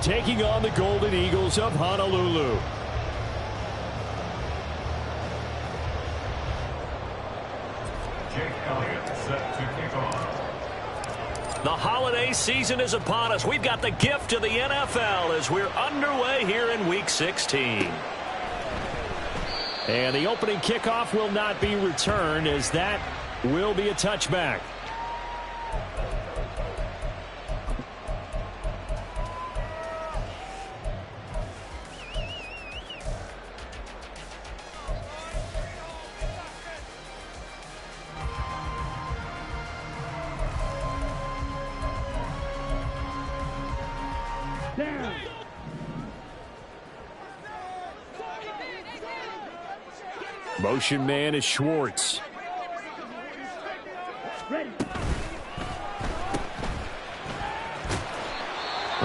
taking on the Golden Eagles of Honolulu. Jake Elliott set to kick off. The holiday season is upon us. We've got the gift of the NFL as we're underway here in Week 16. And the opening kickoff will not be returned, as that will be a touchback. Motion man is Schwartz. Well,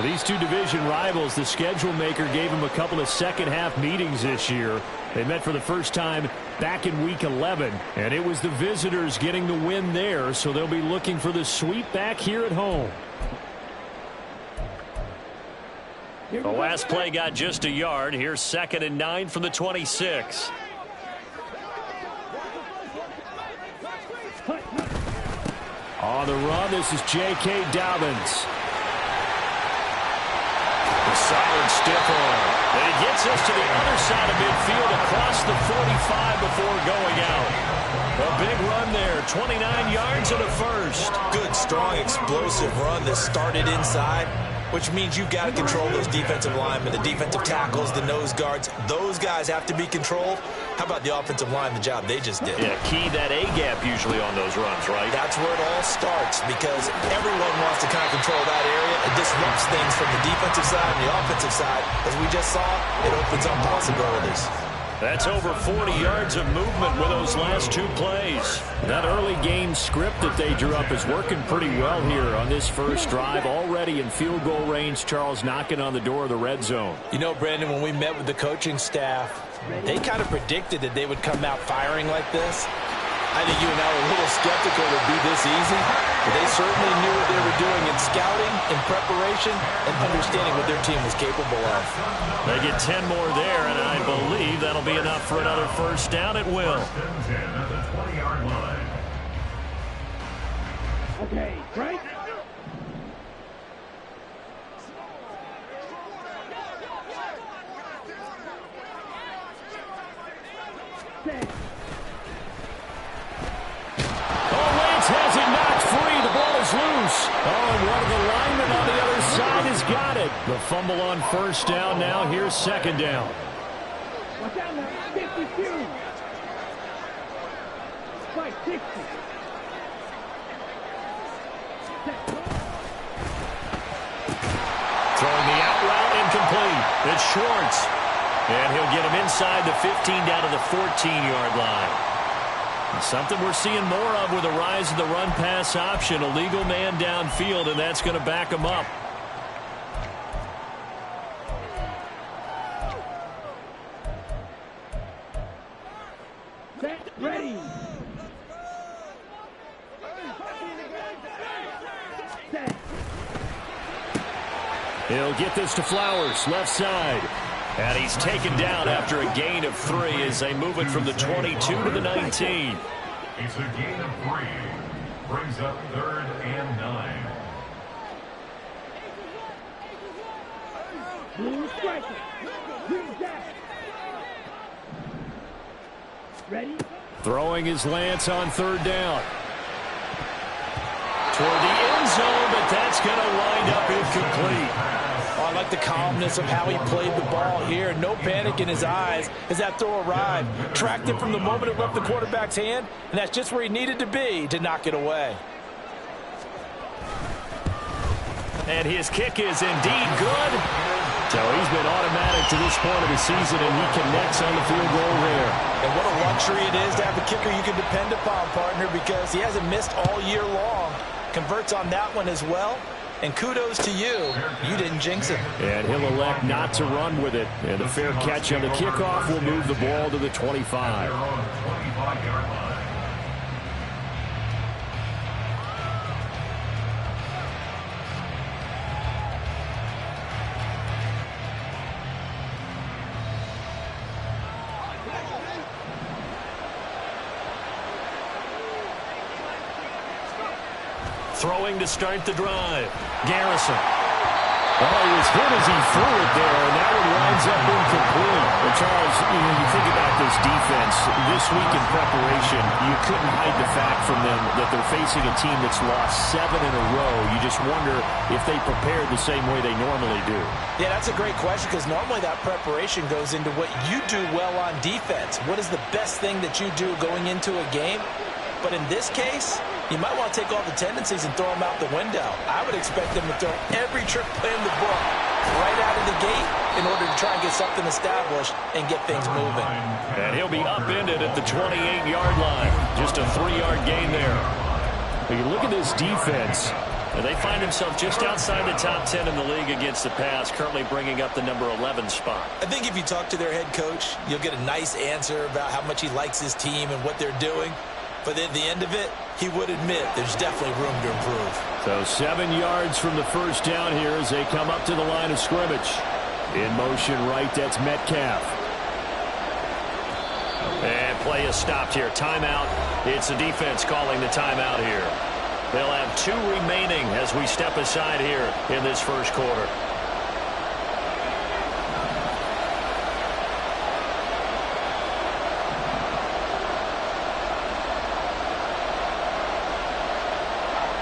these two division rivals, the schedule maker gave them a couple of second-half meetings this year. They met for the first time back in Week 11, and it was the visitors getting the win there, so they'll be looking for the sweep back here at home. The last play got just a yard. Here's 2nd and 9 from the 26. On the run, this is J.K. Dobbins. A solid stiff arm. And he gets us to the other side of midfield across the 45 before going out. A big run there, 29 yards and a first. Good, strong, explosive run that started inside, which means you've got to control those defensive linemen, the defensive tackles, the nose guards. Those guys have to be controlled. How about the offensive line, the job they just did? Yeah, key that A-gap usually on those runs, right? That's where it all starts, because everyone wants to kind of control that area. It disrupts things from the defensive side and the offensive side. As we just saw, it opens up possibilities. That's over 40 yards of movement with those last two plays. That early game script that they drew up is working pretty well here on this first drive. Already in field goal range, Charles knocking on the door of the red zone. You know, Brandon, when we met with the coaching staff, they kind of predicted that they would come out firing like this. I think you and I were a little skeptical it would be this easy, but they certainly knew what they were doing in scouting, in preparation, and understanding what their team was capable of. They get 10 more there, and I believe that'll be enough for another first down. It will. Okay, right? Has it knocked free. The ball is loose. Oh, and one of the linemen on the other side has got it. The fumble on first down now. Here's 2nd down. Watch out now. 52. Fight 60. Throwing the out route incomplete. It's Schwartz. And he'll get him inside the 15 down to the 14-yard line. Something we're seeing more of with the rise of the run-pass option. A legal man downfield, and that's going to back him up. Set, ready. Set. He'll get this to Flowers, left side. And he's taken down after a gain of 3 as they move it from the 22 to the 19. It's a gain of 3. Brings up 3rd and 9. Blue striker. Green jacket. Ready? Throwing his Lance on 3rd down. Toward the end zone, but that's going to wind up incomplete. I like the calmness of how he played the ball here. No panic in his eyes as that throw arrived. Tracked it from the moment it left the quarterback's hand, and that's just where he needed to be to knock it away. And his kick is indeed good. So he's been automatic to this point of the season, and he connects on the field goal there. And what a luxury it is to have a kicker you can depend upon, partner, because he hasn't missed all year long. Converts on that one as well. And kudos to you. You didn't jinx it. And he'll elect not to run with it. And the fair catch on the kickoff will move the ball to the 25. Throwing to start the drive. Garrison. Oh, he was hit as he threw it there, and that one winds up incomplete. Well, Charles, you think about this defense. This week in preparation, you couldn't hide the fact from them that they're facing a team that's lost 7 in a row. You just wonder if they prepared the same way they normally do. Yeah, that's a great question because normally that preparation goes into what you do well on defense. What is the best thing that you do going into a game? But in this case, you might want to take all the tendencies and throw them out the window. I would expect them to throw every trick play in the book right out of the gate in order to try and get something established and get things moving. And he'll be upended at the 28-yard line. Just a 3-yard gain there. But you look at this defense, and they find themselves just outside the top 10 in the league against the pass, currently bringing up the number 11 spot. I think if you talk to their head coach, you'll get a nice answer about how much he likes his team and what they're doing. But at the end of it, he would admit there's definitely room to improve. So 7 yards from the first down here as they come up to the line of scrimmage. In motion right, that's Metcalf. And play is stopped here. Timeout. It's the defense calling the timeout here. They'll have 2 remaining as we step aside here in this first quarter.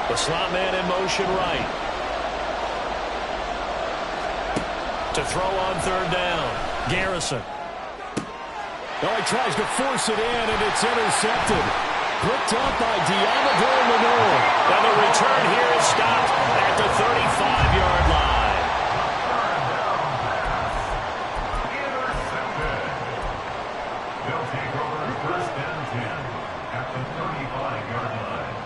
The slot man in motion right. To throw on third down. Garrison. Oh, he tries to force it in, and it's intercepted. Picked up by Deommodore Lenoir. And the return here is stopped at the 35-yard line. Intercepted. They'll take over first and 10 at the 35-yard line.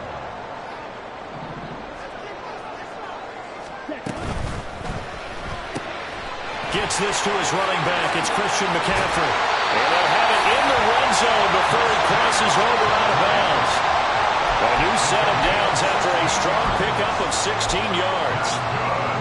Gets this to his running back. It's Christian McCaffrey. And they'll have it in the red zone before he crosses over out of bounds. A new set of downs after a strong pickup of 16 yards.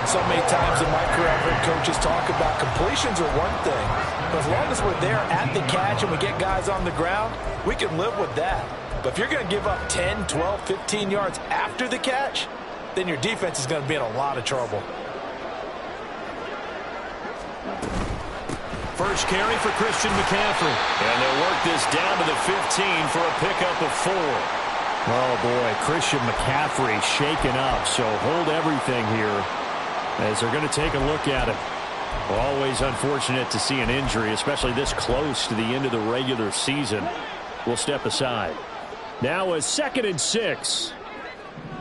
So many times in my career, I've heard coaches talk about completions are one thing. But as long as we're there at the catch and we get guys on the ground, we can live with that. But if you're going to give up 10, 12, 15 yards after the catch, then your defense is going to be in a lot of trouble. First carry for Christian McCaffrey. And they'll work this down to the 15 for a pickup of 4. Oh, boy, Christian McCaffrey shaken up. So hold everything here as they're going to take a look at it. Always unfortunate to see an injury, especially this close to the end of the regular season. We'll step aside. Now a 2nd and 6.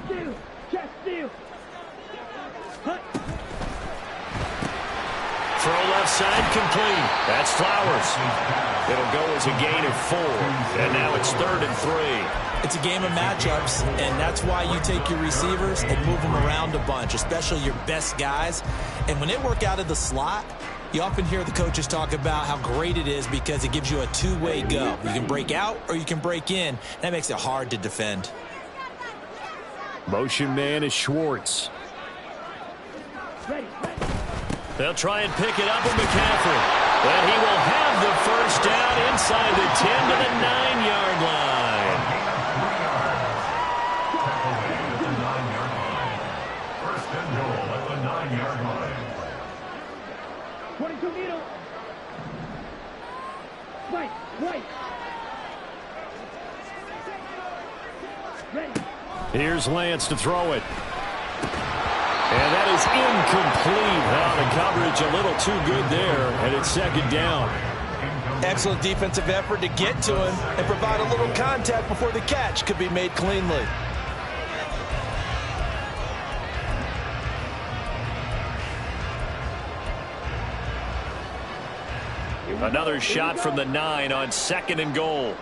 Steal. Check steal. Hut. Throw left side complete. That's Flowers. It'll go as a gain of 4. And now it's 3rd and 3. It's a game of matchups, and that's why you take your receivers and move them around a bunch, especially your best guys. And when they work out of the slot, you often hear the coaches talk about how great it is because it gives you a two-way go. You can break out or you can break in. That makes it hard to defend. Motion man is Schwartz. Ready. They'll try and pick it up with McCaffrey. And he will have the first down inside the 10 to the 9-yard line. At the 9-yard line. First and goal at the 9-yard line. 22 needle. Right. Right. Ready. Here's Lance to throw it. And that is incomplete. The coverage a little too good there, and it's 2nd down. Excellent defensive effort to get to him and provide a little contact before the catch could be made cleanly. Another shot from the 9 on 2nd and goal.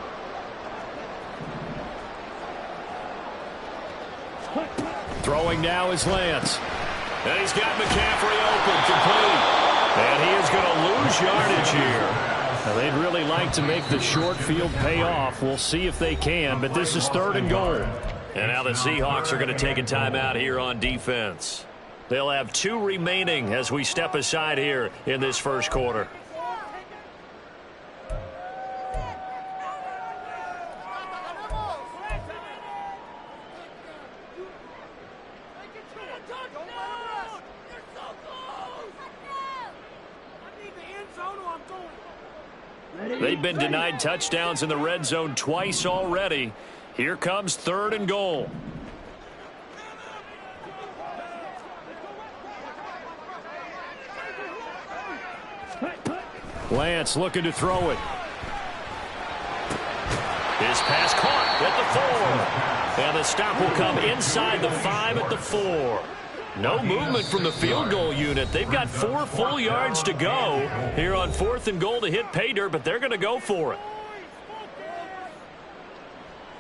Throwing now is Lance. And he's got McCaffrey open, complete. And he is going to lose yardage here. Now, they'd really like to make the short field pay off. We'll see if they can, but this is 3rd and goal. And now the Seahawks are going to take a timeout here on defense. They'll have 2 remaining as we step aside here in this first quarter. They've been denied touchdowns in the red zone twice already. Here comes 3rd and goal. Lance looking to throw it. His pass caught at the 4. And the stop will come inside the 5 at the 4. No movement from the field goal unit. They've got 4 full yards to go here on 4th and goal to hit pay dirt, but they're going to go for it.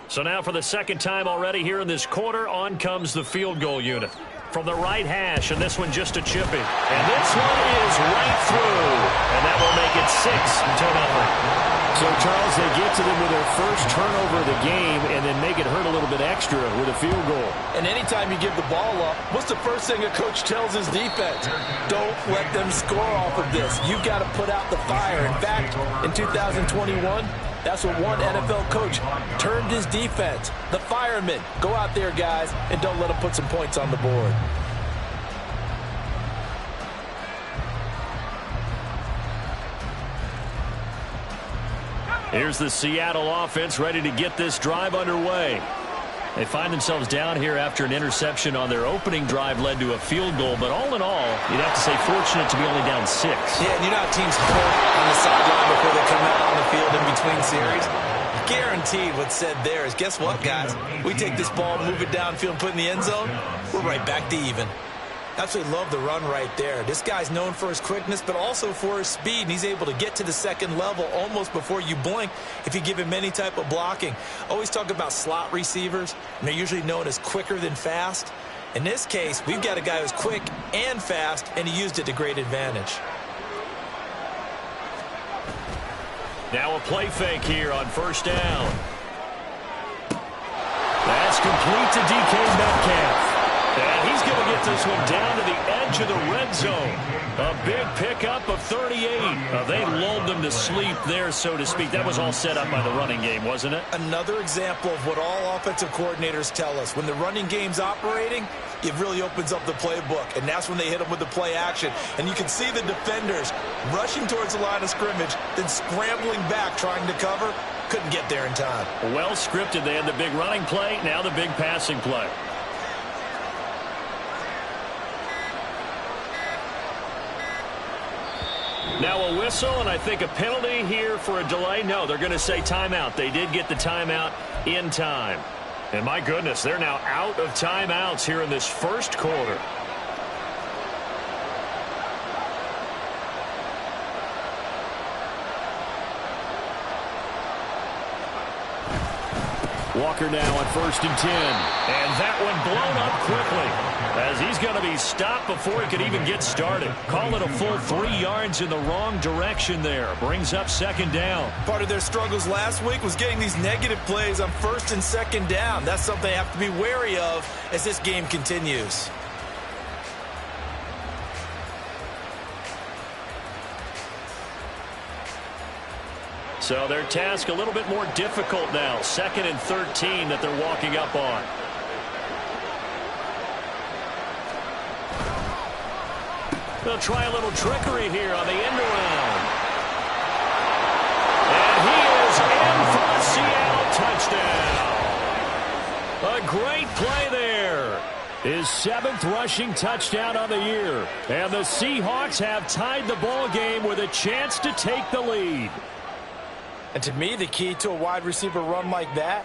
So now for the second time already here in this quarter, on comes the field goal unit. From the right hash, and this one just a chipping. And this one is right through. And that will make it 6-0. So, Charles, they get to them with their first turnover of the game and then make it hurt a little bit extra with a field goal. And anytime you give the ball up, what's the first thing a coach tells his defense? Don't let them score off of this. You've got to put out the fire. In fact, in 2021, that's what one NFL coach termed his defense. The firemen. Go out there, guys, and don't let them put some points on the board. Here's the Seattle offense ready to get this drive underway. They find themselves down here after an interception on their opening drive led to a field goal. But all in all, you'd have to say fortunate to be only down 6. Yeah, and you know how teams pull on the sideline before they come out on the field in between series? Guaranteed what's said there is, guess what, guys? We take this ball, move it downfield, and put it in the end zone, we're right back to even. Absolutely love the run right there. This guy's known for his quickness, but also for his speed, and he's able to get to the second level almost before you blink if you give him any type of blocking. Always talk about slot receivers, and they're usually known as quicker than fast. In this case, we've got a guy who's quick and fast, and he used it to great advantage. Now a play fake here on 1st down. That's complete to DK Metcalf. And he's going to get this one down to the edge of the red zone. A big pickup of 38. They lulled them to sleep there, so to speak. That was all set up by the running game, wasn't it? Another example of what all offensive coordinators tell us. When the running game's operating, it really opens up the playbook. And that's when they hit them with the play action. And you can see the defenders rushing towards the line of scrimmage, then scrambling back trying to cover. Couldn't get there in time. Well scripted. They had the big running play, now the big passing play. Now a whistle, and I think a penalty here for a delay. No, they're going to say timeout. They did get the timeout in time. And my goodness, they're now out of timeouts here in this first quarter. Walker now on 1st and 10. And that one blown up quickly as he's going to be stopped before he could even get started. Call it a full 3 yards in the wrong direction there. Brings up 2nd down. Part of their struggles last week was getting these negative plays on 1st and 2nd down. That's something they have to be wary of as this game continues. So their task a little bit more difficult now. 2nd and 13 that they're walking up on. They'll try a little trickery here on the end around. And he is in for a Seattle touchdown. A great play there. His 7th rushing touchdown on the year. And the Seahawks have tied the ball game with a chance to take the lead. And to me, the key to a wide receiver run like that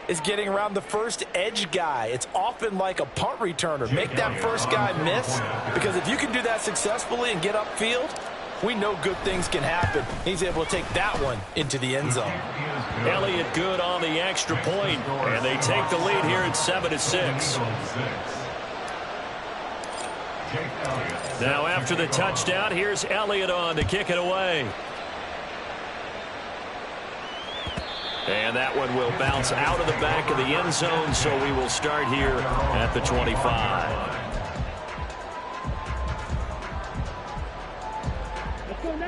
is getting around the first edge guy. It's often like a punt returner. Make that first guy miss, because if you can do that successfully and get upfield, we know good things can happen. He's able to take that one into the end zone. Elliott good on the extra point, and they take the lead here at 7-6. Now after the touchdown, here's Elliott on to kick it away. And that one will bounce out of the back of the end zone, so we will start here at the 25.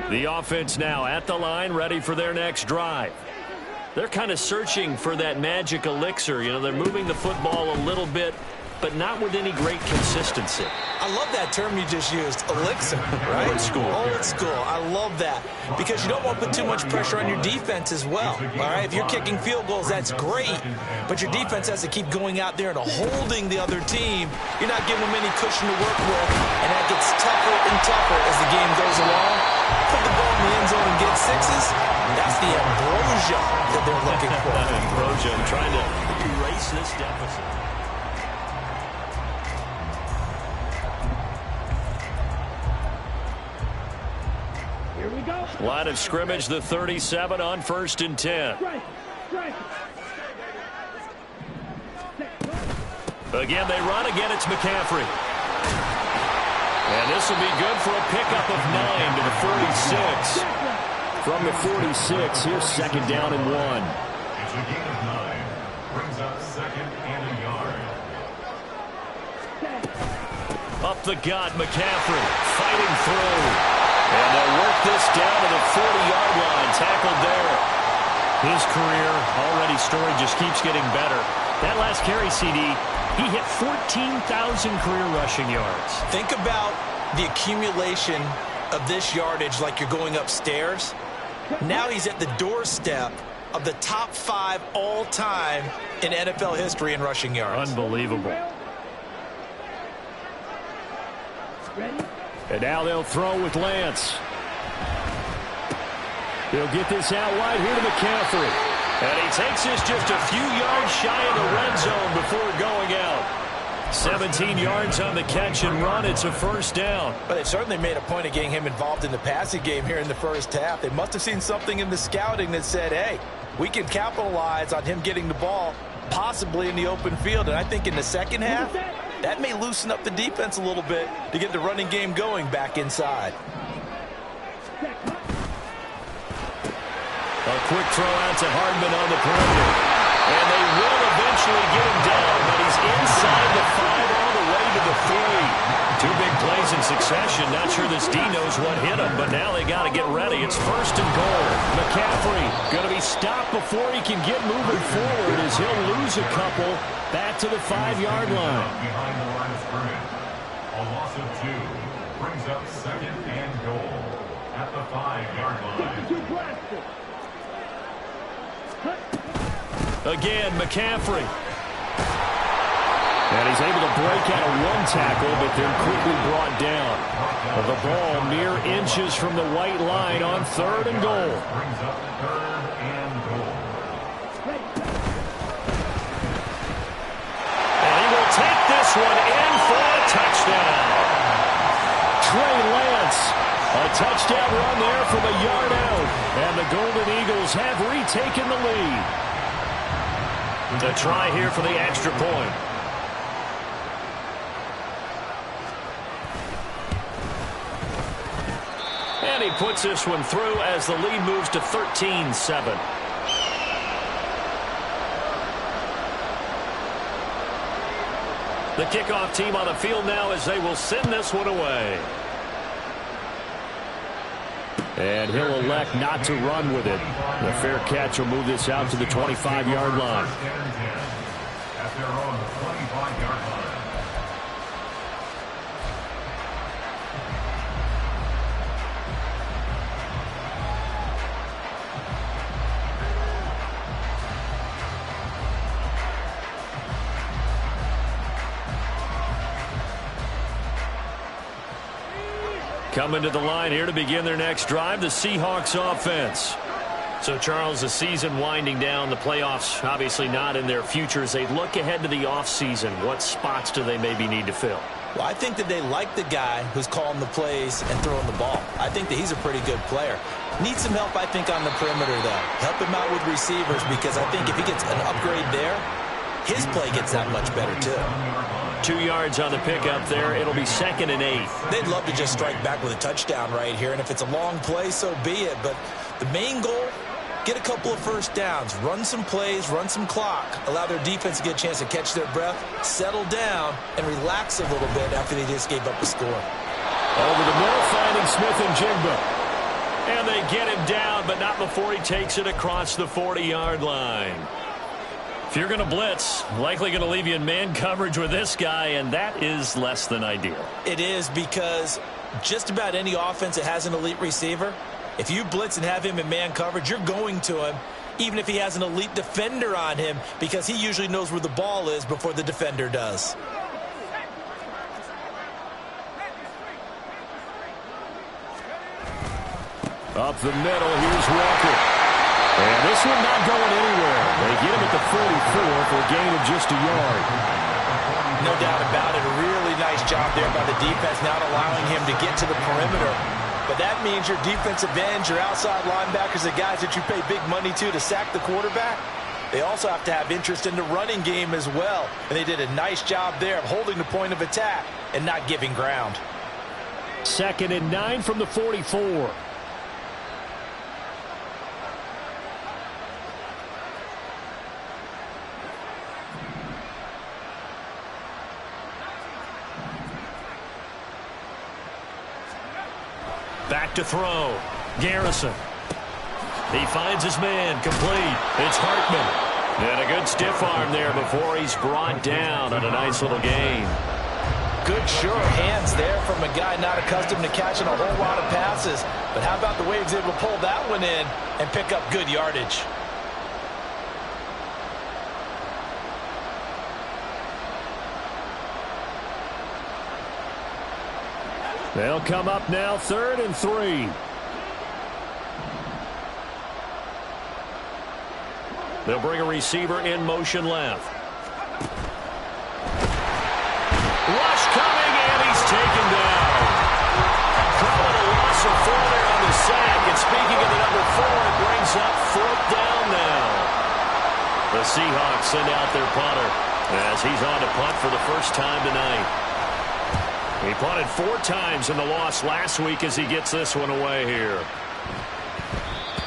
The offense now at the line, ready for their next drive. They're kind of searching for that magic elixir. You know, they're moving the football a little bit but not with any great consistency. I love that term you just used, elixir, right? Old school. Old school. I love that because you don't want to put too much pressure on your defense as well. All right, if you're kicking field goals, that's great, but your defense has to keep going out there and holding the other team. You're not giving them any cushion to work with, and that gets tougher and tougher as the game goes along. Put the ball in the end zone and get sixes. That's the ambrosia that they're looking for. Ambrosia trying to erase this deficit. Here we go. Line of scrimmage, the 37 on 1st and 10. Strike. Strike. Again, they run. Again, it's McCaffrey. And this will be good for a pickup of 9 to the 46. From the 46, here's 2nd down and 1. It's a gain of 9. Brings up 2nd and a yard. Up the gut, McCaffrey fighting through. And they'll work this down to the 40-yard line. Tackled there. His career already storied, just keeps getting better. That last carry, CD, he hit 14,000 career rushing yards. Think about the accumulation of this yardage like you're going upstairs. Now he's at the doorstep of the top 5 all-time in NFL history in rushing yards. Unbelievable. Ready? And now they'll throw with Lance. They'll get this out wide here to McCaffrey. And he takes this just a few yards shy of the red zone before going out. 17 yards on the catch and run. It's a 1st down. But they certainly made a point of getting him involved in the passing game here in the first half. They must have seen something in the scouting that said, hey, we can capitalize on him getting the ball possibly in the open field. And I think in the second half, that may loosen up the defense a little bit to get the running game going back inside. A quick throw out to Hardman on the perimeter. And they will eventually get him down, but he's inside the 5 all the way to the 3. 2 big plays in succession. Not sure this D knows what hit him, but now they got to get ready. It's 1st and goal. McCaffrey going to be stopped before he can get moving forward as he'll lose a couple back to the 5-yard line. Behind the line of scrimmage. A loss of 2 brings up 2nd and goal at the 5-yard line. Again, McCaffrey. And he's able to break out of 1 tackle, but then quickly brought down. The ball mere inches from the white line on 3rd and goal. Brings up 3rd and goal. And he will take this one in for a touchdown. Trey Lance. A touchdown run there from a yard out. And the Golden Eagles have retaken the lead. To try here for the extra point. And he puts this one through as the lead moves to 13-7. The kickoff team on the field now as they will send this one away. And he'll elect not to run with it. The fair catch will move this out to the 25-yard line. At their own 25-yard line. Coming to the line here to begin their next drive, the Seahawks offense. So, Charles, the season winding down, the playoffs obviously not in their future. As they look ahead to the offseason, what spots do they maybe need to fill? Well, I think that they like the guy who's calling the plays and throwing the ball. I think that he's a pretty good player. Needs some help, I think, on the perimeter, though. Help him out with receivers because I think if he gets an upgrade there, his play gets that much better, too. 2 yards on the pickup there. It'll be 2nd and 8. They'd love to just strike back with a touchdown right here, and if it's a long play, so be it. But the main goal, get a couple of first downs, run some plays, run some clock, allow their defense to get a chance to catch their breath, settle down, and relax a little bit after they just gave up a score. Over the middle, finding Smith and Jigba. And they get him down, but not before he takes it across the 40-yard line. If you're going to blitz, likely going to leave you in man coverage with this guy, and that is less than ideal. It is, because just about any offense that has an elite receiver, if you blitz and have him in man coverage, you're going to him, even if he has an elite defender on him, because he usually knows where the ball is before the defender does. Up the middle, here's Walker. And this one not going anywhere. They get him at the 44 for a gain of just a yard. No doubt about it. A really nice job there by the defense, not allowing him to get to the perimeter. But that means your defensive ends, your outside linebackers, the guys that you pay big money to sack the quarterback, they also have to have interest in the running game as well. And they did a nice job there of holding the point of attack and not giving ground. 2nd and 9 from the 44. Back to throw. Garrison. He finds his man. Complete. It's Hartman. And a good stiff arm there before he's brought down on a nice little gain. Good, sure hands there from a guy not accustomed to catching a whole lot of passes. But how about the way he was able to pull that one in and pick up good yardage? They'll come up now, 3rd and 3. They'll bring a receiver in motion left. Rush coming, and he's taken down. Calling a loss of 4 there on the sack. And speaking of the number 4, it brings up 4th down now. The Seahawks send out their punter as he's on to punt for the first time tonight. He punted 4 times in the loss last week as he gets this one away here.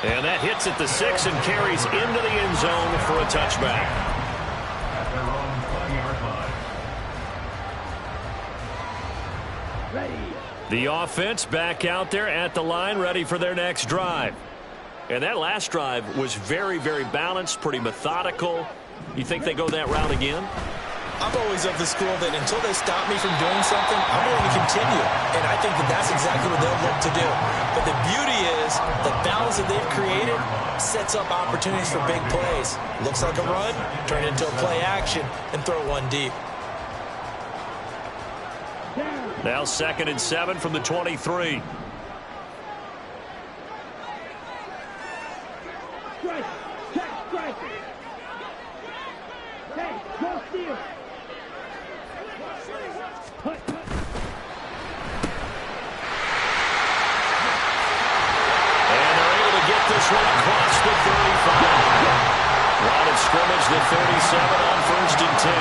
And that hits at the 6 and carries into the end zone for a touchback. At their own 20-yard line. Ready. The offense back out there at the line, ready for their next drive. And that last drive was very, very balanced, pretty methodical. You think they go that route again? I'm always of the school that until they stop me from doing something, I'm going to continue. And I think that that's exactly what they'll look to do. But the beauty is the balance that they've created sets up opportunities for big plays. Looks like a run, turn it into a play action, and throw one deep. Now 2nd and 7 from the 23. Strike. Check strike. Hey, go steal. Put. And they're able to get this one across the 35. Line of scrimmage, the 37 on 1st and 10.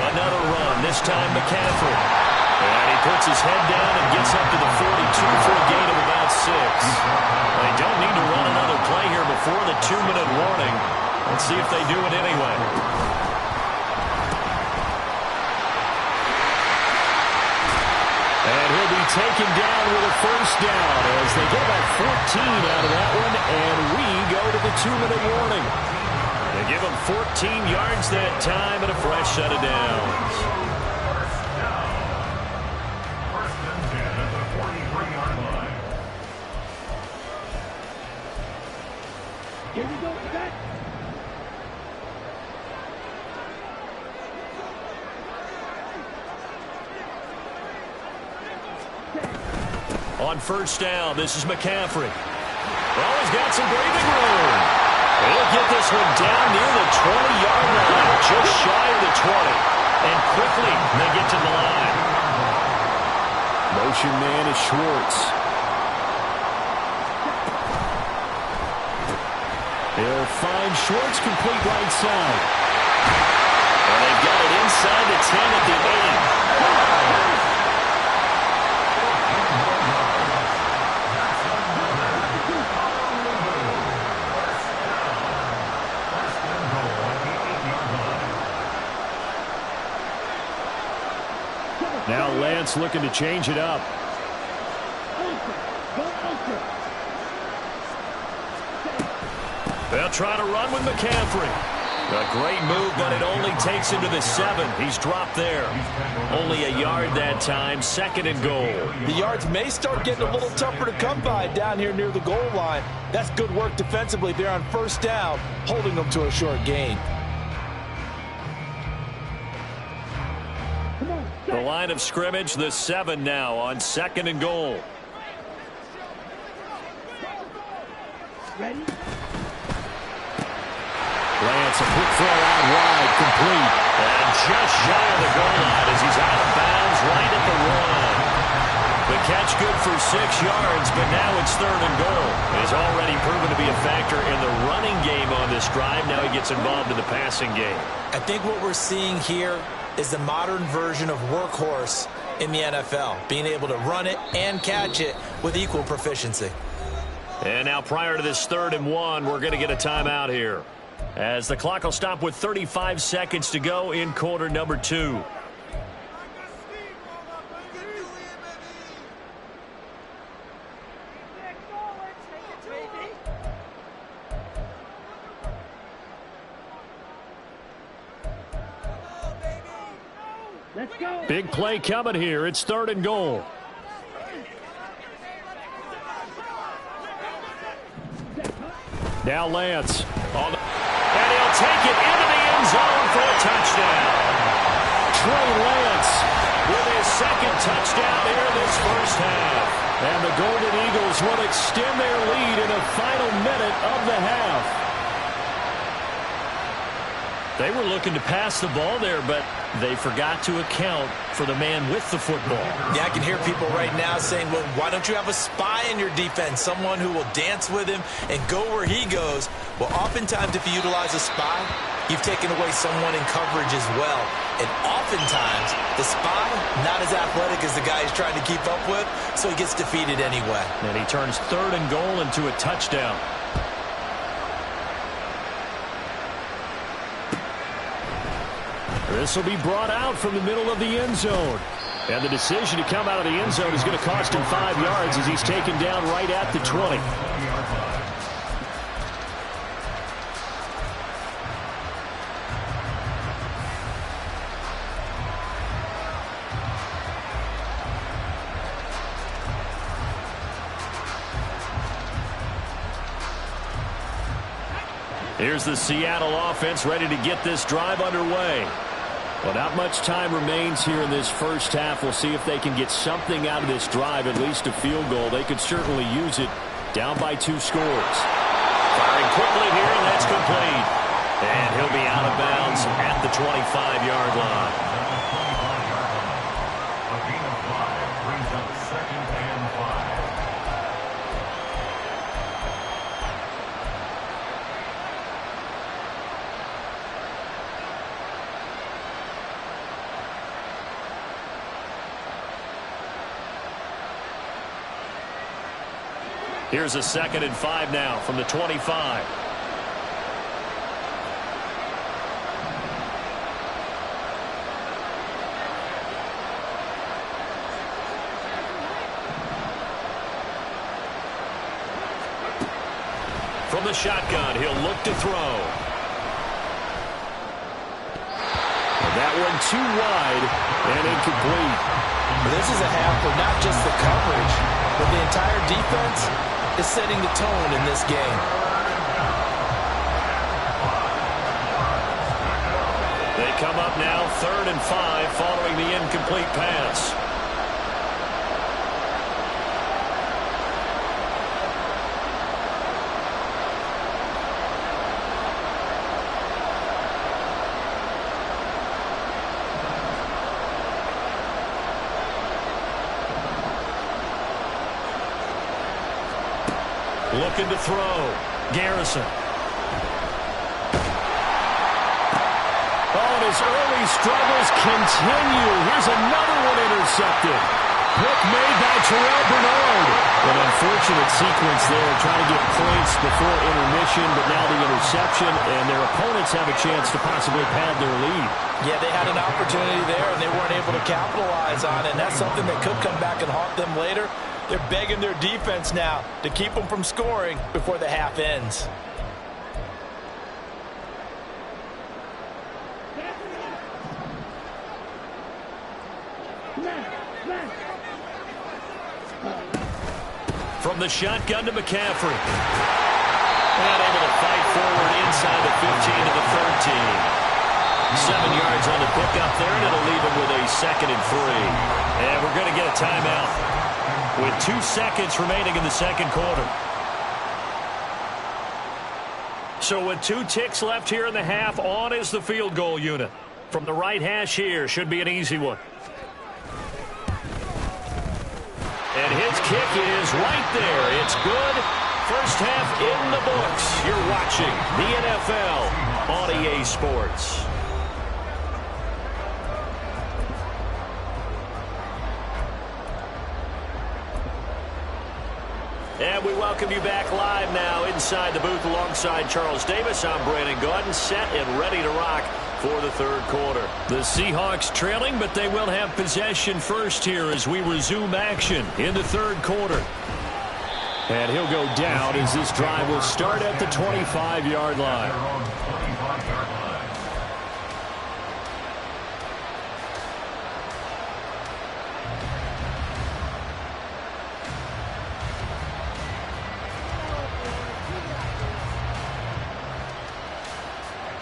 Another run, this time McCaffrey. And he puts his head down and gets up to the 42 for a gain of about 6. They don't need to run another play here before the 2-minute warning. Let's see if they do it anyway. And he'll be taken down with a 1st down as they get about 14 out of that one, and we go to the 2-minute warning. They give him 14 yards that time and a fresh set of downs. First and 10 at the 43-yard line. Here we go. Set. On 1st down, this is McCaffrey. Well, he's got some breathing room. He'll get this one down near the 20-yard line, just shy of the 20. And quickly, they get to the line. Motion man is Schwartz. They'll find Schwartz complete right side. And they've got it inside the 10 at the 8. Now Lance looking to change it up. Ultra. Go ultra. They'll try to run with McCaffrey. A great move, but it only takes him to the 7. He's dropped there. Only a yard that time, 2nd and goal. The yards may start getting a little tougher to come by down here near the goal line. That's good work defensively there on 1st down, holding them to a short gain. The line of scrimmage, the 7 now on 2nd and goal. Ready? Lance, a quick throw out wide, complete. And just shy of the goal line as he's out of bounds right at the 1. The catch good for 6 yards, but now it's 3rd and goal. He's already proven to be a factor in the running game on this drive. Now he gets involved in the passing game. I think what we're seeing here is the modern version of workhorse in the NFL, being able to run it and catch it with equal proficiency. And now prior to this 3rd and 1, we're going to get a timeout here, as the clock will stop with 35 seconds to go in quarter number 2. Let's go. Big play coming here. It's 3rd and goal. Now Lance. And he'll take it into the end zone for a touchdown. Trey Lance With his 2nd touchdown here this 1st half. and the Golden Eagles will extend their lead in the final minute of the half. They were looking to pass the ball there, but they forgot to account for the man with the football. Yeah, I can hear people right now saying, well, why don't you have a spy in your defense, someone who will dance with him and go where he goes? Well, oftentimes if you utilize a spy, you've taken away someone in coverage as well. And oftentimes, the spy, not as athletic as the guy he's trying to keep up with, so he gets defeated anyway. And he turns 3rd and goal into a touchdown. This will be brought out from the middle of the end zone. And the decision to come out of the end zone is going to cost him 5 yards as he's taken down right at the 20. Here's the Seattle offense ready to get this drive underway. Well, not much time remains here in this 1st half. We'll see if they can get something out of this drive, at least a field goal. They could certainly use it, down by 2 scores. Firing quickly here, and that's complete. And he'll be out of bounds at the 25-yard line. A gain of 5 brings up 2nd and 5. Here's a 2nd and 5 now from the 25. From the shotgun, he'll look to throw. That one too wide and incomplete. This is a half where not just the coverage, but the entire defense is setting the tone in this game. They come up now 3rd and 5 following the incomplete pass. Looking to throw. Garrison. Oh, and his early struggles continue. Here's another one intercepted. Pick made by Terrell Bernard. An unfortunate sequence there, trying to get points before intermission, but now the interception, and their opponents have a chance to possibly pad their lead. Yeah, they had an opportunity there, and they weren't able to capitalize on it, and that's something that could come back and haunt them later. They're begging their defense now to keep them from scoring before the half ends. From the shotgun to McCaffrey. And able to fight forward inside the 15 to the 13. 7 yards on the pickup there, and it'll leave him with a 2nd and 3. And we're going to get a timeout with 2 seconds remaining in the second quarter. So with 2 ticks left here in the half, on is the field goal unit. From the right hash here, should be an easy one. And his kick is right there. It's good. First half in the books. You're watching the NFL on EA Sports. And we welcome you back live now inside the booth alongside Charles Davis. I'm Brandon Gaudin, set and ready to rock for the third quarter. The Seahawks trailing, but they will have possession first here as we resume action in the third quarter. And he'll go down as this drive will start at the 25-yard line.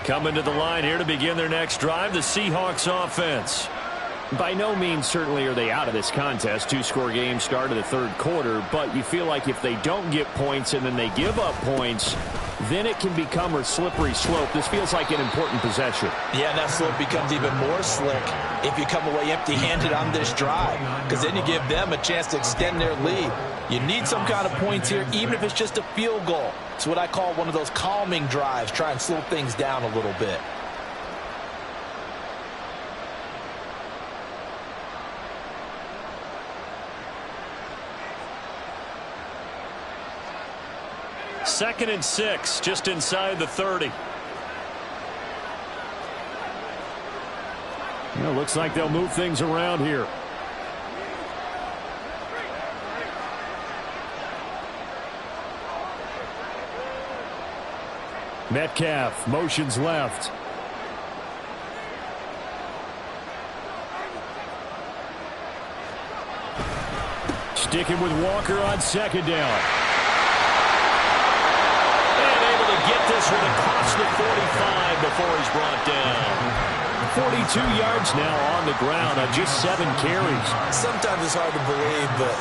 Coming to the line here to begin their next drive, the Seahawks offense. By no means certainly are they out of this contest. 2-score game start of the third quarter, but you feel like if they don't get points and then they give up points, then it can become a slippery slope. This feels like an important possession. Yeah, and that slope becomes even more slick if you come away empty-handed on this drive, because then you give them a chance to extend their lead. You need some kind of points here, even if it's just a field goal. It's what I call one of those calming drives. Try and slow things down a little bit. Second and 6, just inside the 30. Well, looks like they'll move things around here. Metcalf motions left. Sticking with Walker on second down. And able to get this one across the 45 before he's brought down. 42 yards now on the ground on just 7 carries. Sometimes it's hard to believe, but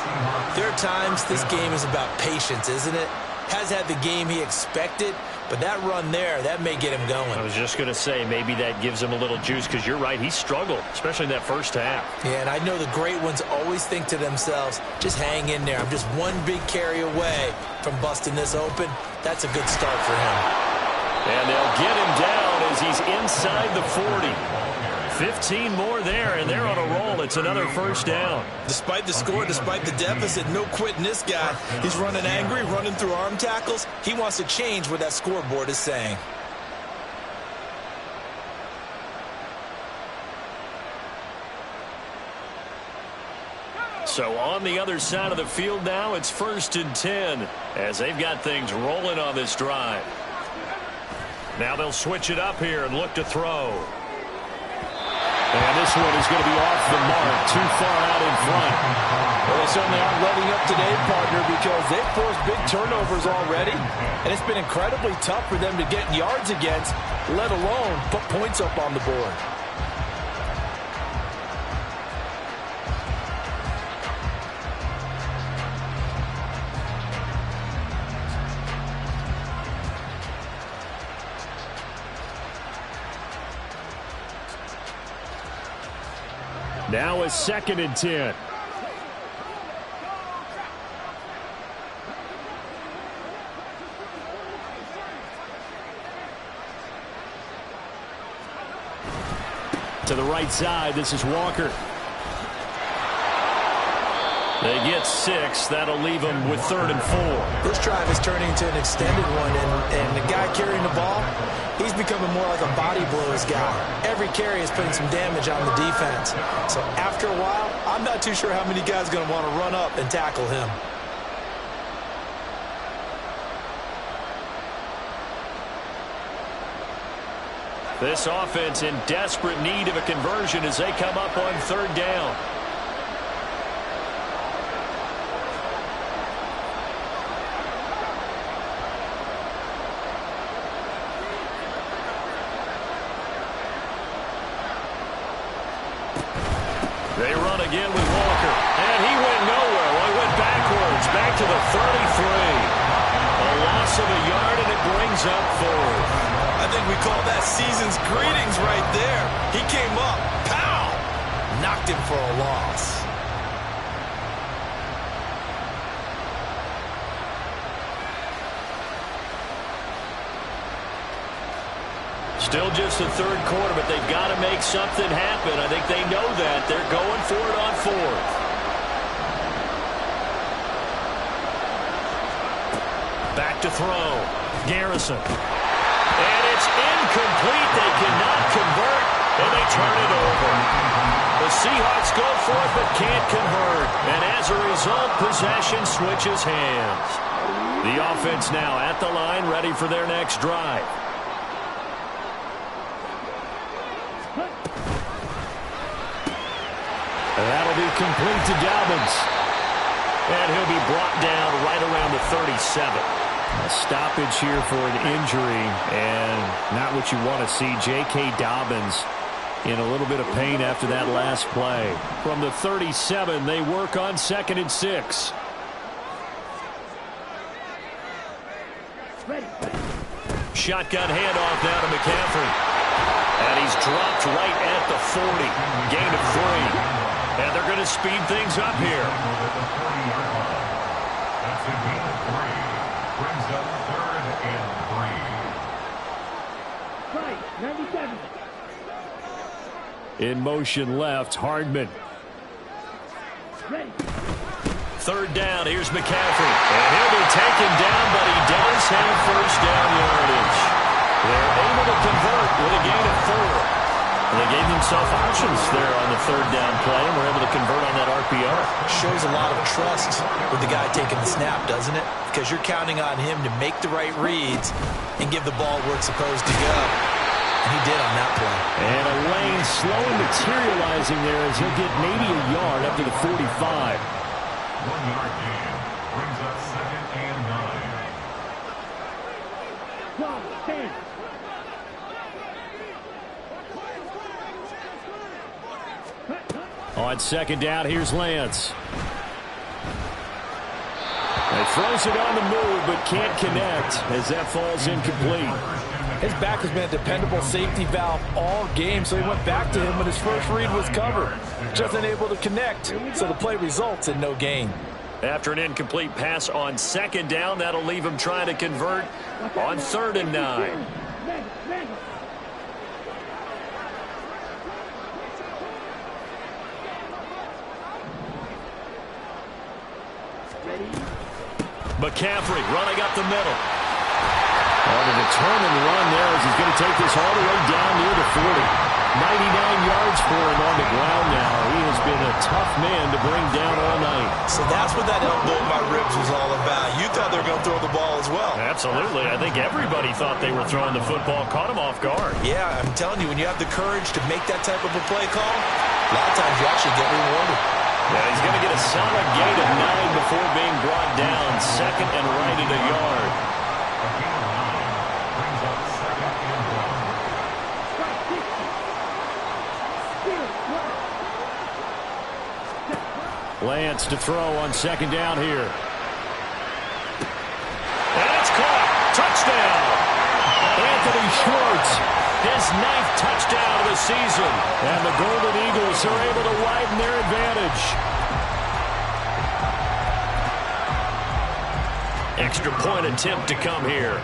there are times this game is about patience, isn't it? Has had the game he expected, but that run there, that may get him going. I was just going to say, maybe that gives him a little juice, because you're right, he struggled, especially in that first half. Yeah, and I know the great ones always think to themselves, just hang in there. I'm just one big carry away from busting this open. That's a good start for him. And they'll get him down as he's inside the 40. 15 more there, and they're on a roll. It's another first down. Despite the score, despite the deficit, no quitting this guy. He's running angry, running through arm tackles. He wants to change what that scoreboard is saying. So on the other side of the field now, it's 1st and 10 as they've got things rolling on this drive. Now they'll switch it up here and look to throw. And this one is going to be off the mark, too far out in front. Well, they certainly aren't letting up today, partner, because they've forced big turnovers already, and it's been incredibly tough for them to get yards against, let alone put points up on the board. Now a 2nd and 10. To the right side, this is Walker. They get 6. That'll leave them with 3rd and 4. This drive is turning into an extended one, and the guy carrying the ball, he's becoming more like a body blows guy. Every carry is putting some damage on the defense. So after a while, I'm not too sure how many guys are going to want to run up and tackle him. This offense in desperate need of a conversion as they come up on 3rd down. They run again with Walker. And he went nowhere. Well, he went backwards. Back to the 33. A loss of a yard, and it brings up 4th. I think we call that season's greetings right there. He came up. Pow! Knocked him for a loss. Still just the 3rd quarter, but they've got to make something happen. I think they know that. They're going for it on 4th. Back to throw. Garrison. And it's incomplete. They cannot convert, and they turn it over. The Seahawks go for it, but can't convert. And as a result, possession switches hands. The offense now at the line, ready for their next drive. That'll be complete to Dobbins. And he'll be brought down right around the 37. A stoppage here for an injury, and not what you want to see. J.K. Dobbins in a little bit of pain after that last play. From the 37, they work on 2nd and 6. Shotgun handoff now to McCaffrey. And he's dropped right at the 40. Gain of 3. And they're going to speed things up here. That's a gain of 3. Brings up 3rd and 3. Right, 97. In motion left, Hardman. Ready. 3rd down, here's McCaffrey. And he'll be taken down, but he does have 1st down yardage. They're able to convert with a gain of 4. They gave themselves options there on the 3rd down play, and were able to convert on that RPO. Shows a lot of trust with the guy taking the snap, doesn't it? Because you're counting on him to make the right reads and give the ball where it's supposed to go. And he did on that play. And a lane slowly materializing there as he'll get maybe a yard up to the 45. 1-yard gain. Brings up 2nd and 9. 12, 10. On 2nd down, here's Lance. He throws it on the move, but can't connect as that falls incomplete. His back has been a dependable safety valve all game, so he went back to him when his first read was covered. Just unable to connect, so the play results in no gain. After an incomplete pass on 2nd down, that'll leave him trying to convert on 3rd and 9. McCaffrey running up the middle. On a determined run there as he's going to take this all the way down near the 40. 99 yards for him on the ground now. He has been a tough man to bring down all night. So that's what that elbow in my ribs was all about. You thought they were going to throw the ball as well. Absolutely. I think everybody thought they were throwing the football, caught him off guard. Yeah, I'm telling you, when you have the courage to make that type of a play call, a lot of times you actually get rewarded. Yeah, he's going to get a solid gain of 9 before being brought down. 2nd and right at a yard. A gain of 9. Brings up 2nd and 1. Lance to throw on 2nd down here. And it's caught. Touchdown. Anthony Schwartz. His 9th touchdown of the season. And the Golden Eagles are able to widen their advantage. Extra point attempt to come here.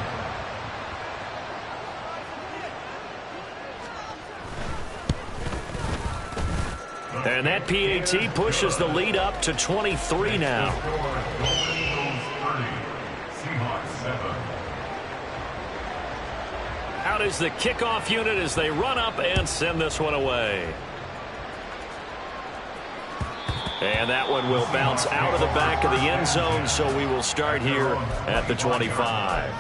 And that PAT pushes the lead up to 23 now. Out is the kickoff unit as they run up and send this one away. And that one will bounce out of the back of the end zone, so we will start here at the 25.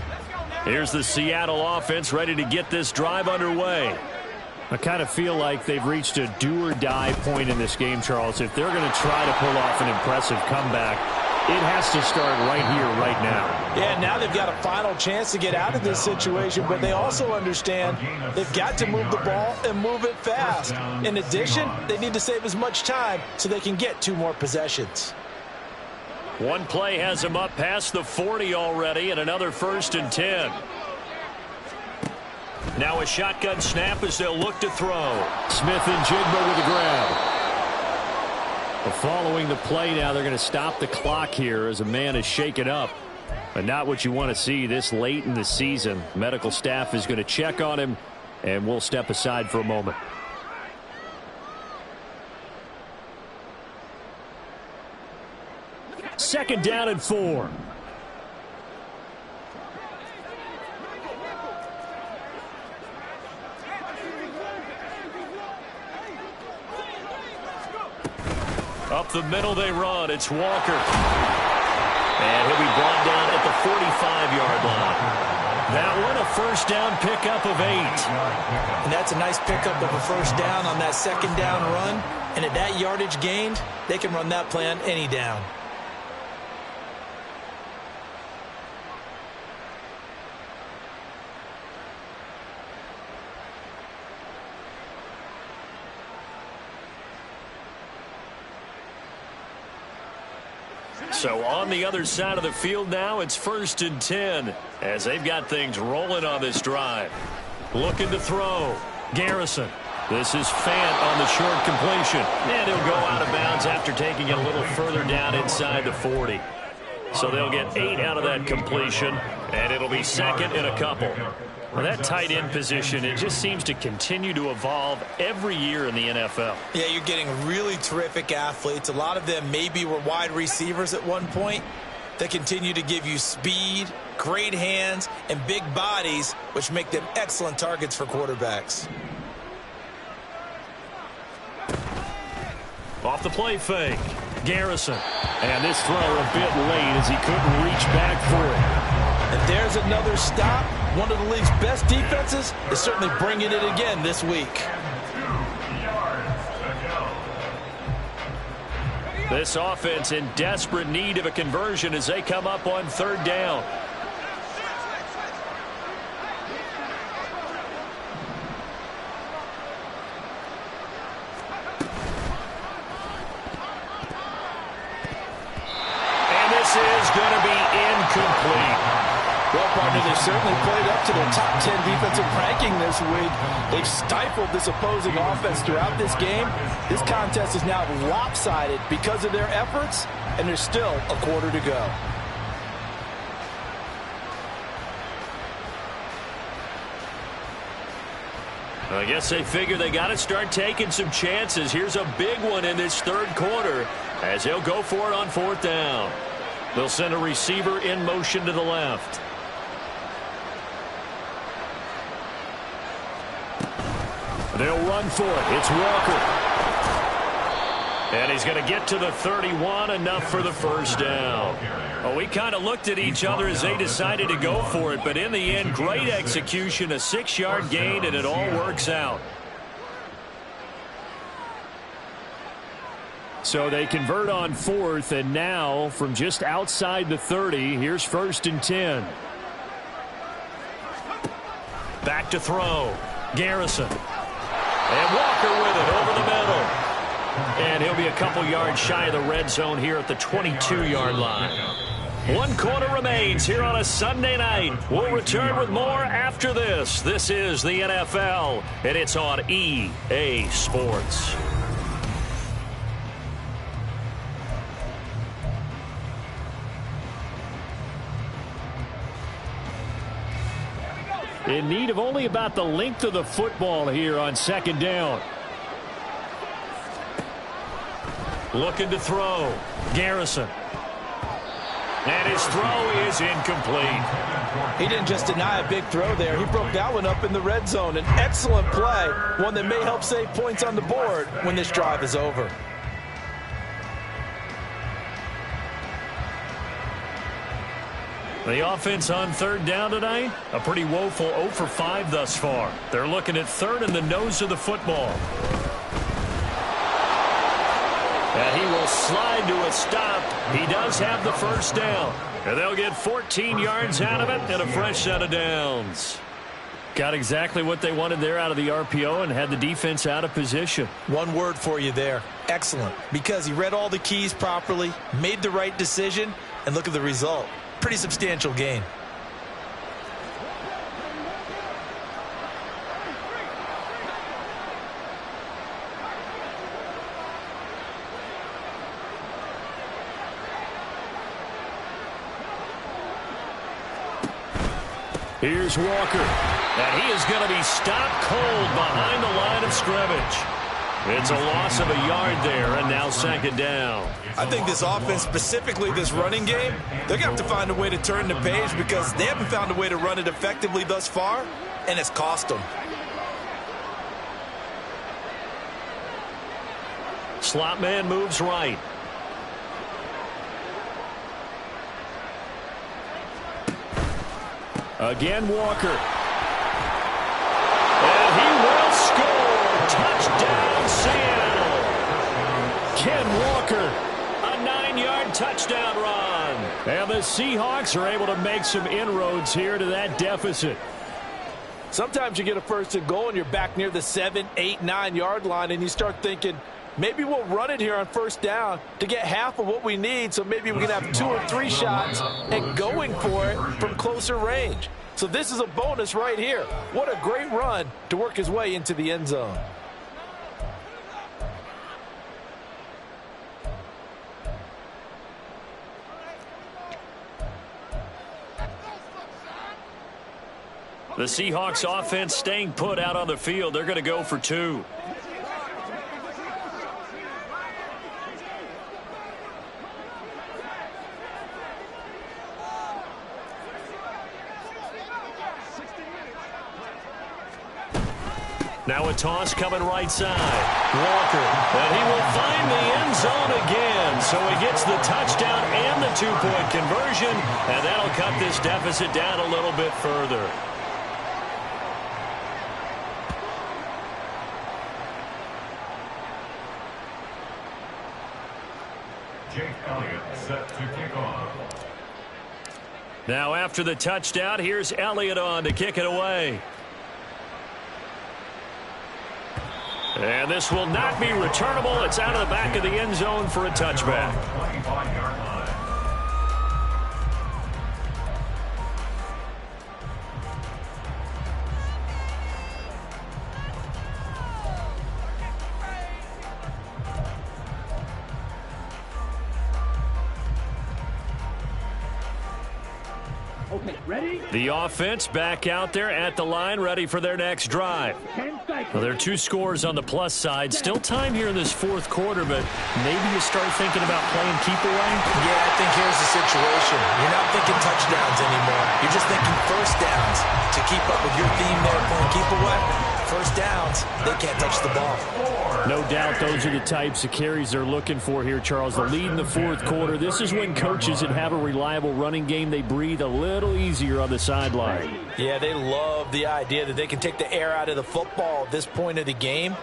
Let's go now. Here's the Seattle offense ready to get this drive underway. I kind of feel like they've reached a do-or-die point in this game, Charles. If they're going to try to pull off an impressive comeback, it has to start right here, right now. Yeah, now they've got a final chance to get out of this situation, but they also understand they've got to move the ball and move it fast. In addition, they need to save as much time so they can get 2 more possessions. One play has them up past the 40 already, and another 1st and 10. Now a shotgun snap as they'll look to throw. Smith-Njigba with a grab. Well, following the play now, they're going to stop the clock here as a man is shaken up. But not what you want to see this late in the season. Medical staff is going to check on him, and we'll step aside for a moment. Second down and 4. Up the middle they run. It's Walker. And he'll be brought down at the 45-yard line. That one a first down pickup of 8. And that's a nice pickup of a first down on that second down run. And at that yardage gained, they can run that play on any down. So on the other side of the field now, it's 1st and 10 as they've got things rolling on this drive. Looking to throw. Garrison. This is Fant on the short completion. And he'll go out of bounds after taking it a little further down inside the 40. So they'll get 8 out of that completion, and it'll be 2nd and a couple. Well, that tight end position, it just seems to continue to evolve every year in the NFL. Yeah, you're getting really terrific athletes. A lot of them maybe were wide receivers at one point. They continue to give you speed, great hands, and big bodies, which make them excellent targets for quarterbacks. Off the play fake. Garrison. And this throw a bit late as he couldn't reach back for it. And there's another stop. One of the league's best defenses is certainly bringing it again this week. This offense in desperate need of a conversion as they come up on 3rd down. And this is going to be incomplete. Well, partner, they certainly played up to their top 10 defensive ranking this week. They've stifled this opposing offense throughout this game. This contest is now lopsided because of their efforts, and there's still a quarter to go. I guess they figure they got to start taking some chances. Here's a big one in this 3rd quarter as they'll go for it on 4th down. They'll send a receiver in motion to the left. They'll run for it. It's Walker. And he's going to get to the 31, enough for the first down. Well, we kind of looked at each other as they decided to go for it, but in the end, great execution, a 6-yard gain, and it all works out. So they convert on 4th, and now from just outside the 30, here's 1st and 10. Back to throw. Garrison. And Walker with it over the middle. And he'll be a couple yards shy of the red zone here at the 22-yard line. 1 quarter remains here on a Sunday night. We'll return with more after this. This is the NFL, and it's on EA Sports. In need of only about the length of the football here on 2nd down. Looking to throw. Garrison. And his throw is incomplete. He didn't just deny a big throw there. He broke that one up in the red zone. An excellent play, one that may help save points on the board when this drive is over. The offense on third down tonight, a pretty woeful 0 for 5 thus far. They're looking at third in the nose of the football. And he will slide to a stop. He does have the first down. And they'll get 14 yards out of it and a fresh set of downs. Got exactly what they wanted there out of the RPO and had the defense out of position. One word for you there. Excellent. Because he read all the keys properly, made the right decision, and look at the result. Pretty substantial gain. Here's Walker. And he is going to be stopped cold behind the line of scrimmage. It's a loss of a yard there, and now second down. I think this offense, specifically this running game, they're going to have to find a way to turn the page because they haven't found a way to run it effectively thus far, and it's cost them. Slot man moves right. Again, Walker. And he will score. Touchdown, Seattle. Ken Walker, a 9-yard touchdown run. And the Seahawks are able to make some inroads here to that deficit. Sometimes you get a first and goal and you're back near the 7, 8, 9-yard line and you start thinking, maybe we'll run it here on first down to get half of what we need, so maybe we can have 2 or 3 shots and going for it from closer range. So this is a bonus right here. What a great run to work his way into the end zone. The Seahawks offense staying put out on the field. They're going to go for 2. Now a toss coming right side. Walker, and he will find the end zone again. So he gets the touchdown and the 2-point conversion, and that'll cut this deficit down a little bit further. Jake Elliott set to kick off. Now after the touchdown, here's Elliott on to kick it away. And this will not be returnable. It's out of the back of the end zone for a touchback. 25-yard line. Okay, ready? The offense back out there at the line, ready for their next drive. 10 seconds. Well, there are 2 scores on the plus side. Still time here in this fourth quarter, but maybe you start thinking about playing keep away. Yeah, I think here's the situation. You're not thinking touchdowns anymore. You're just thinking first downs. To keep up with your theme there, playing keep away, first downs, they can't touch the ball. No doubt those are the types of carries they're looking for here, Charles. The lead in the fourth quarter. This is when coaches that have a reliable running game, they breathe a little easier on the sideline. Yeah, they love the idea that they can take the air out of the football at this point of the game.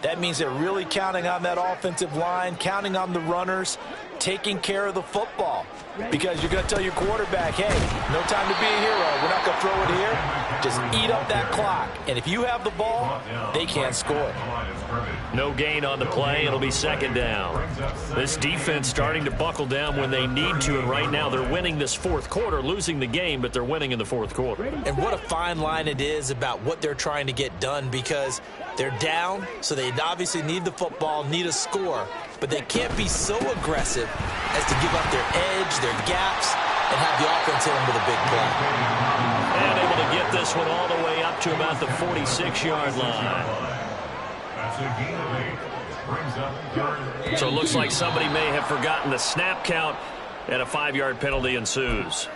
That means they're really counting on that offensive line, counting on the runners, taking care of the football. Because you're going to tell your quarterback, hey, no time to be a hero. We're not going to throw it here. Just eat up that clock. And if you have the ball, they can't score. No gain on the play. It'll be second down. This defense starting to buckle down when they need to, and right now they're winning this fourth quarter, losing the game, but they're winning in the fourth quarter. And what a fine line it is about what they're trying to get done, because they're down, so they obviously need the football, need a score, but they can't be so aggressive as to give up their edge, their gaps, and have the offense hit them with a big play. And able to get this one all the way up to about the 46-yard line. That's a gain of 8. Brings up third. So it looks like somebody may have forgotten the snap count, and a 5-yard penalty ensues.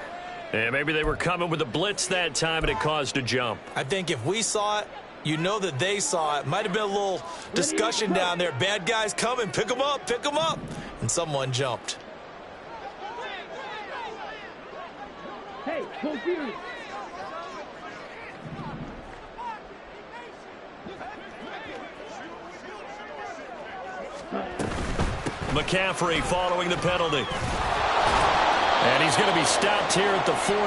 And maybe they were coming with a blitz that time, and it caused a jump. I think if we saw it, you know that they saw it. Might have been a little discussion down there. Bad guys coming. Pick them up. Pick them up. And someone jumped. Hey, Full series. McCaffrey following the penalty. And he's going to be stopped here at the 43,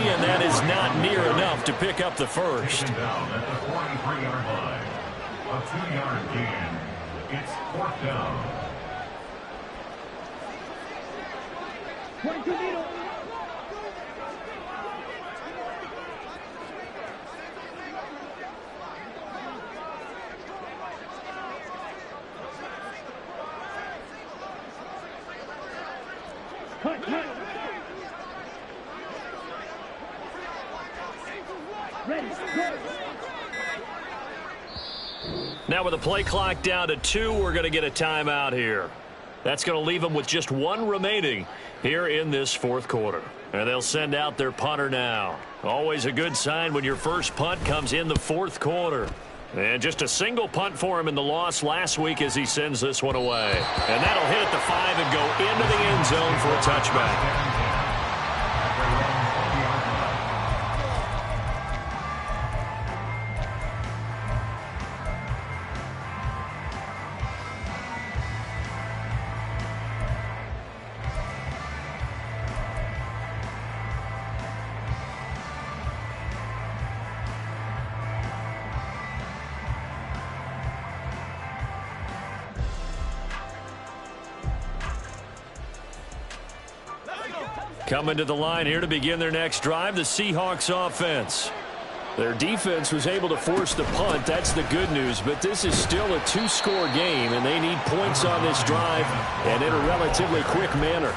and that is not near enough to pick up the first. Taken down at the 43-yard line. A 2-yard gain. It's 4th down. 22 needle. Cut. Ready, go. Now with the play clock down to 2, we're going to get a timeout here. That's going to leave them with just 1 remaining here in this 4th quarter. And they'll send out their punter now. Always a good sign when your first punt comes in the 4th quarter. And just a single punt for him in the loss last week as he sends this one away. And that'll hit at the 5 and go into the end zone for a touchback. Coming to the line here to begin their next drive, the Seahawks offense. Their defense was able to force the punt. That's the good news, but this is still a 2-score game, and they need points on this drive and in a relatively quick manner.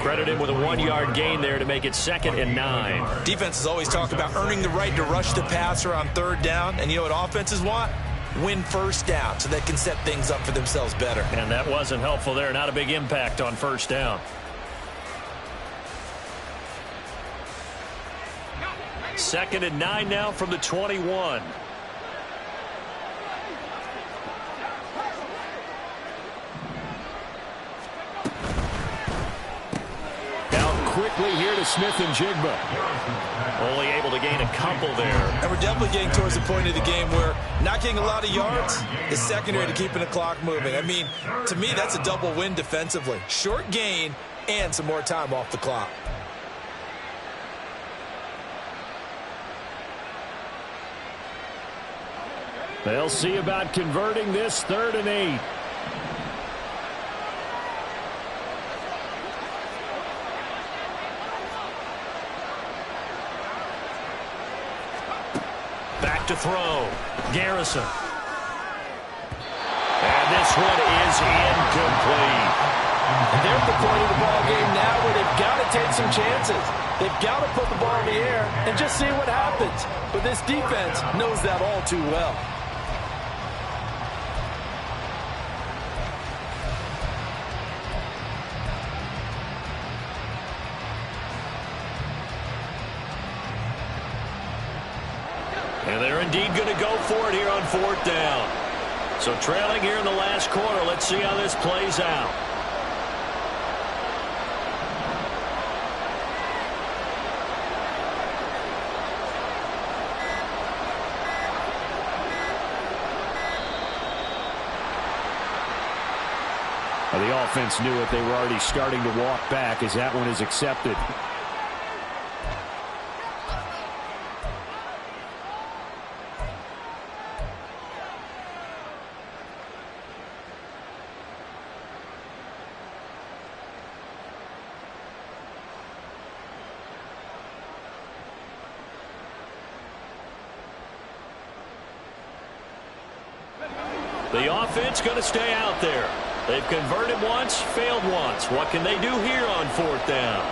Credit him with a 1-yard gain there to make it 2nd and 9. Defense has always talked about earning the right to rush the passer on 3rd down, and you know what offenses want? Win 1st down so they can set things up for themselves better. And that wasn't helpful there. Not a big impact on 1st down. 2nd and 9 now from the 21. Down quickly here to Smith-Njigba. Only able to gain a couple there. And we're definitely getting towards the point of the game where not getting a lot of yards is secondary to keeping the clock moving. I mean, to me, that's a double win defensively. Short gain and some more time off the clock. They'll see about converting this 3rd and 8. Back to throw. Garrison. And this one is incomplete. And they're at the point of the ball game now where they've got to take some chances. They've got to put the ball in the air and just see what happens. But this defense knows that all too well. And they're indeed going to go for it here on 4th down. So trailing here in the last quarter. Let's see how this plays out. The offense knew it. They were already starting to walk back as that one is accepted. The offense going to stay out there. They've converted once, failed once. What can they do here on 4th down?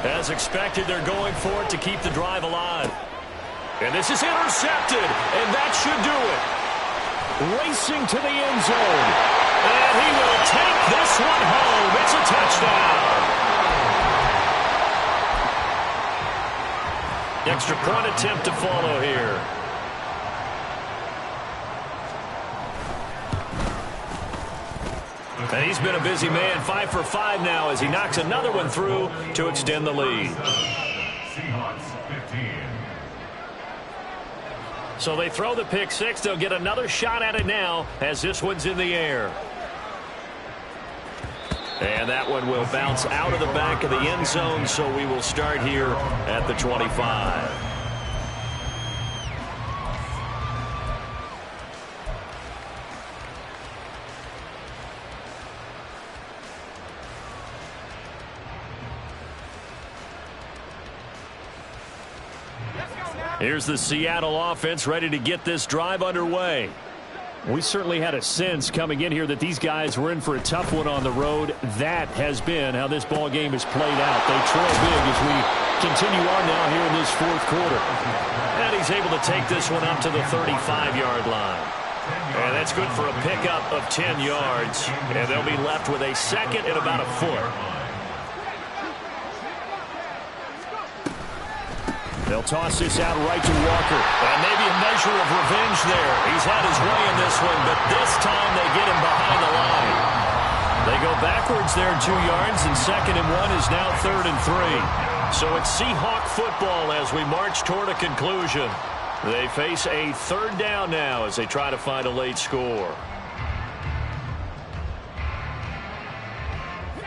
As expected, they're going for it to keep the drive alive. And this is intercepted, and that should do it. Racing to the end zone. And he will take this one home. It's a touchdown. Extra point attempt to follow here. And he's been a busy man, 5 for 5 now as he knocks another one through to extend the lead. Seahawks 15. So they throw the pick six. They'll get another shot at it now as this one's in the air. And that one will bounce out of the back of the end zone, so we will start here at the 25. Here's the Seattle offense ready to get this drive underway. We certainly had a sense coming in here that these guys were in for a tough one on the road. That has been how this ball game has played out. They trail big as we continue on now here in this fourth quarter. And he's able to take this one up to the 35-yard line. And that's good for a pickup of 10 yards. And they'll be left with a second and about a foot. They'll toss this out right to Walker. And maybe a measure of revenge there. He's had his way in this one, but this time they get him behind the line. They go backwards there 2 yards, and 2nd and 1 is now 3rd and 3. So it's Seahawk football as we march toward a conclusion. They face a 3rd down now as they try to find a late score.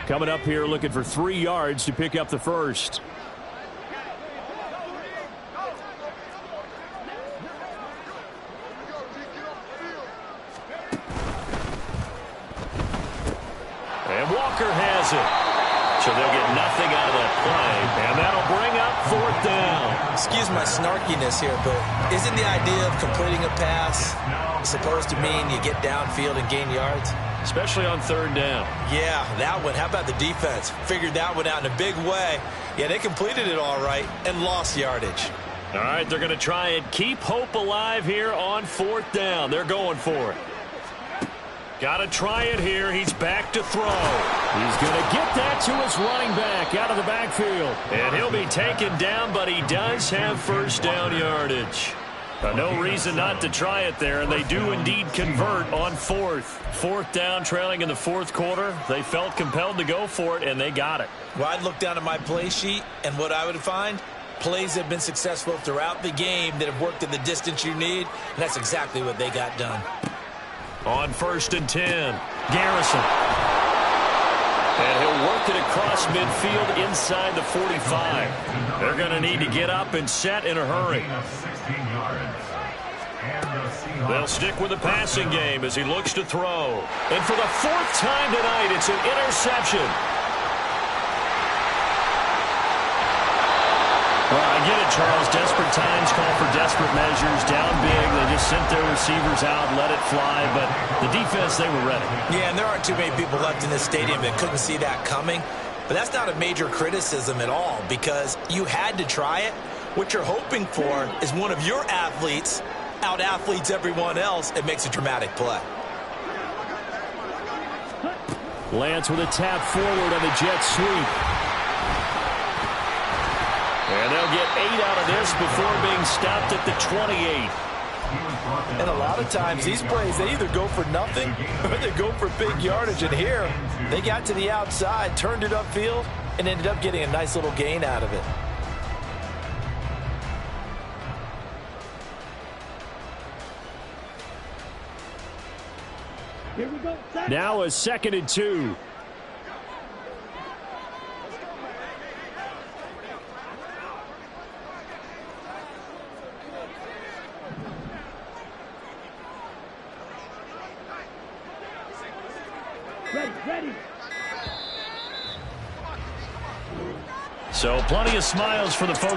Coming up here looking for 3 yards to pick up the first. And Walker has it. So they'll get nothing out of that play. And that'll bring up 4th down. Excuse my snarkiness here, but isn't the idea of completing a pass supposed to mean you get downfield and gain yards? Especially on 3rd down. Yeah, that one. How about the defense? Figured that one out in a big way. Yeah, they completed it all right and lost yardage. All right, they're going to try and keep hope alive here on 4th down. They're going for it. Got to try it here. He's back to throw. He's going to get that to his running back out of the backfield. And he'll be taken down, but he does have 1st down yardage. No reason not to try it there, and they do indeed convert on 4th. 4th down, trailing in the 4th quarter. They felt compelled to go for it, and they got it. Well, I'd look down at my play sheet, and what I would find, plays have been successful throughout the game that have worked in the distance you need, and that's exactly what they got done. On 1st and 10, Garrison. And he'll work it across midfield inside the 45. They're going to need to get up and set in a hurry. They'll stick with the passing game as he looks to throw. And for the 4th time tonight, it's an interception. Well, I get it, Charles. Desperate times call for desperate measures. Down big, they just sent their receivers out, let it fly. But the defense, they were ready. Yeah, and there aren't too many people left in this stadium that couldn't see that coming. But that's not a major criticism at all because you had to try it. What you're hoping for is one of your athletes out-athletes everyone else and makes a dramatic play. Lance with a tap forward on the jet sweep. And they'll get 8 out of this before being stopped at the 28. And a lot of times these plays, they either go for nothing or they go for big yardage. And here, they got to the outside, turned it upfield, and ended up getting a nice little gain out of it. Here we go. Now a 2nd and 2. Ready. So plenty of smiles for the folks